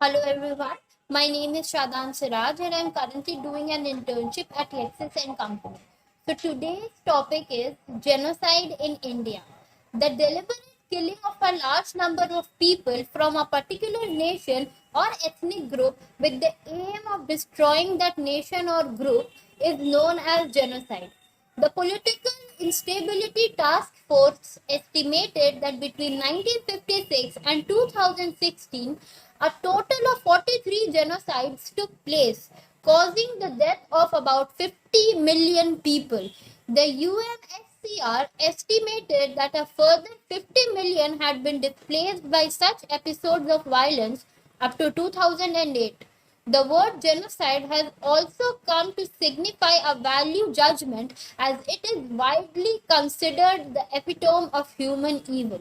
Hello everyone, my name is Shadan Seraj and I am currently doing an internship at LEXIS and Company. So today's topic is genocide in India. The deliberate killing of a large number of people from a particular nation or ethnic group with the aim of destroying that nation or group is known as genocide. The Political Instability Task Force estimated that between 1956 and 2016, a total of 43 genocides took place, causing the death of about 50 million people. The UNHCR estimated that a further 50 million had been displaced by such episodes of violence up to 2008. The word genocide has also come to signify a value judgment as it is widely considered the epitome of human evil.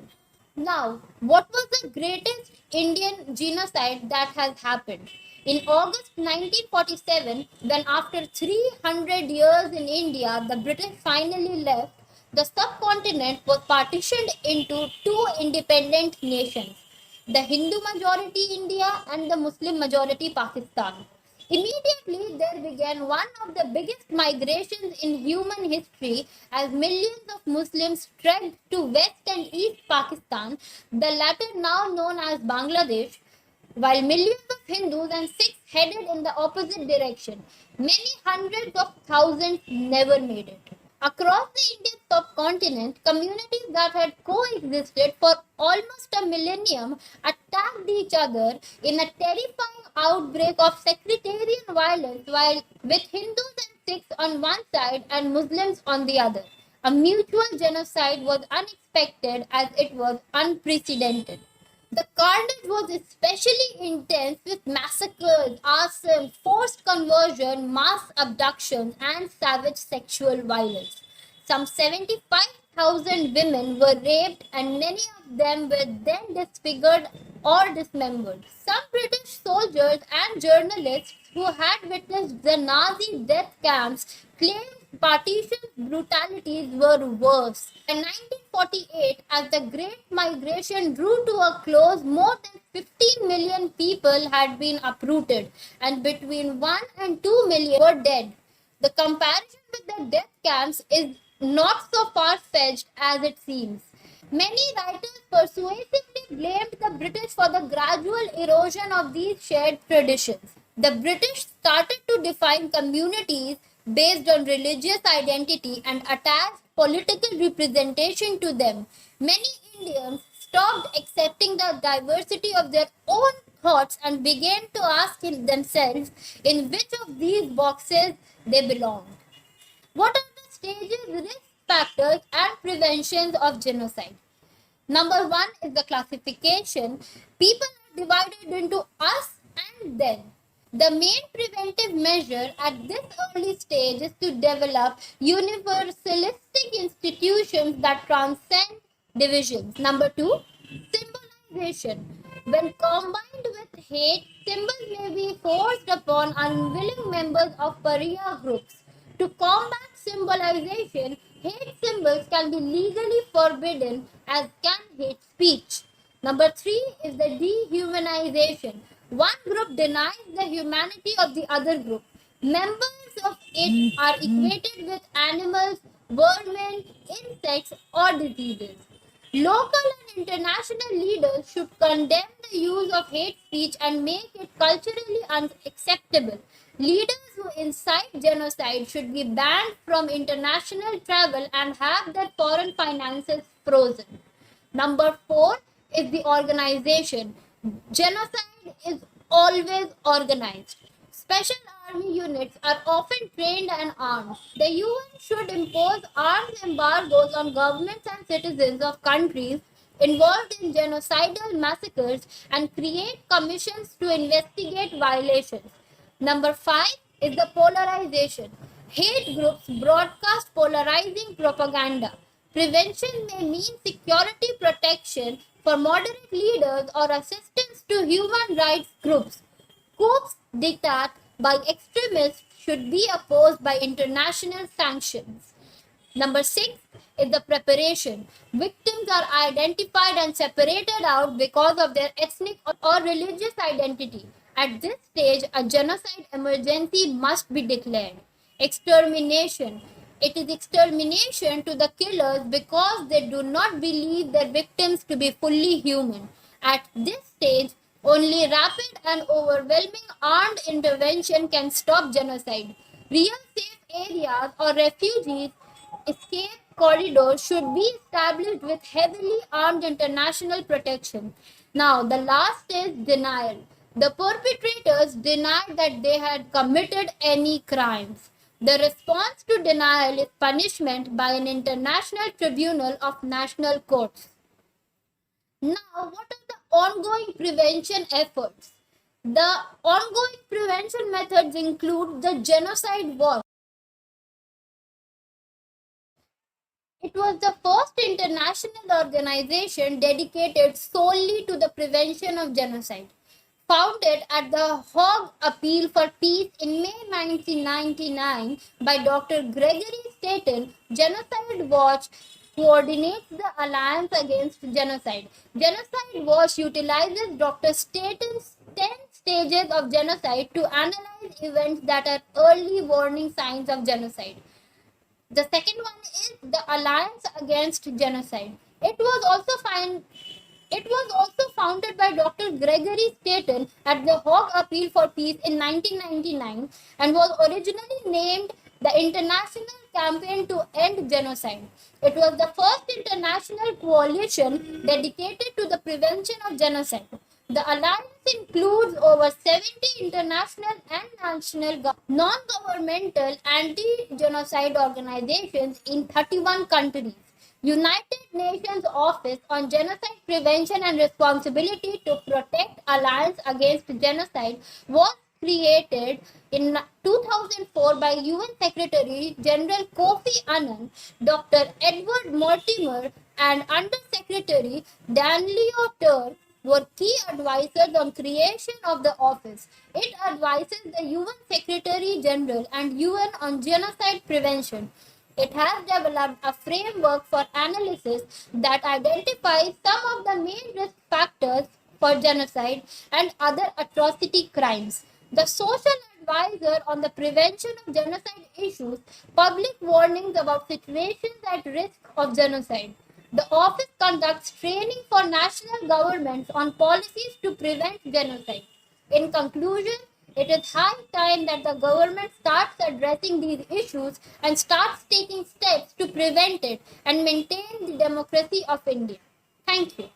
Now, what was the greatest Indian genocide that has happened? In August 1947, when after 300 years in India, the British finally left, the subcontinent was partitioned into two independent nations, the Hindu majority India and the Muslim majority Pakistan. Immediately, there began one of the biggest migrations in human history as millions of Muslims trekked to West and East Pakistan, the latter now known as Bangladesh, while millions of Hindus and Sikhs headed in the opposite direction. Many hundreds of thousands never made it. Across the Indian subcontinent, communities that had coexisted for almost a millennium attacked each other in a terrifying outbreak of sectarian violence, while with Hindus and Sikhs on one side and Muslims on the other. A mutual genocide was unexpected as it was unprecedented. The carnage was especially intense with massacres, arson, forced conversion, mass abductions, and savage sexual violence. Some 75,000 women were raped, and many of them were then disfigured or dismembered. Some British soldiers and journalists who had witnessed the Nazi death camps claimed partition brutalities were worse. In 1948, as the Great Migration drew to a close, more than 15 million people had been uprooted, and between 1 and 2 million were dead. The comparison with the death camps is not so far-fetched as it seems. Many writers persuasively blamed the British for the gradual erosion of these shared traditions. The British started to define communities based on religious identity and attached political representation to them. Many Indians stopped accepting the diversity of their own thoughts and began to ask themselves in which of these boxes they belonged. What are the stages, risk factors, and preventions of genocide? Number one is the classification. People are divided into us and them. The main preventive measure at this early stage is to develop universalistic institutions that transcend divisions. Number two, symbolization. When combined with hate, symbols may be forced upon unwilling members of pariah groups. To combat symbolization, hate symbols can be legally forbidden, as can hate speech. Number three is the dehumanization. One group denies the humanity of the other group. Members of it are equated with animals, vermin, insects, or diseases. Local and international leaders should condemn the use of hate speech and make it culturally unacceptable. Leaders who incite genocide should be banned from international travel and have their foreign finances frozen. Number four is the organization. Genocide is always organized. Special army units are often trained and armed. The UN should impose arms embargoes on governments and citizens of countries involved in genocidal massacres and create commissions to investigate violations. Number five is the polarization. Hate groups broadcast polarizing propaganda. Prevention may mean security protection for moderate leaders or assistance to human rights groups. Coups dictated by extremists should be opposed by international sanctions. Number 6 is the preparation. Victims are identified and separated out because of their ethnic or religious identity. At this stage, a genocide emergency must be declared. Extermination. It is extermination to the killers because they do not believe their victims to be fully human. At this stage, only rapid and overwhelming armed intervention can stop genocide. Real safe areas or refugees escape corridors should be established with heavily armed international protection. Now, the last is denial. The perpetrators denied that they had committed any crimes. The response to denial is punishment by an international tribunal of national courts. Now, what are the ongoing prevention efforts? The ongoing prevention methods include the genocide watch. It was the first international organization dedicated solely to the prevention of genocide. Founded at the Hague Appeal for Peace in May 1999 by Dr. Gregory Staten, Genocide Watch coordinates the Alliance Against Genocide. Genocide Watch utilizes Dr. Staten's 10 stages of genocide to analyze events that are early warning signs of genocide. The second one is the Alliance Against Genocide. It was also founded by Dr. Gregory Staten at the Hague Appeal for Peace in 1999 and was originally named the International Campaign to End Genocide. It was the first international coalition dedicated to the prevention of genocide. The alliance includes over 70 international and national non-governmental anti-genocide organizations in 31 countries. United Nations Office on Genocide Prevention and Responsibility to Protect Alliance Against Genocide was created in 2004 by UN Secretary General Kofi Annan, Dr. Edward Mortimer, and Under Secretary Dan Turk were key advisors on creation of the office. It advises the UN Secretary General and UN on genocide prevention. It has developed a framework for analysis that identifies some of the main risk factors for genocide and other atrocity crimes. The social advisor on the prevention of genocide issues public warnings about situations at risk of genocide. The office conducts training for national governments on policies to prevent genocide. In conclusion, it is high time that the government starts addressing these issues and starts taking steps to prevent it and maintain the democracy of India. Thank you.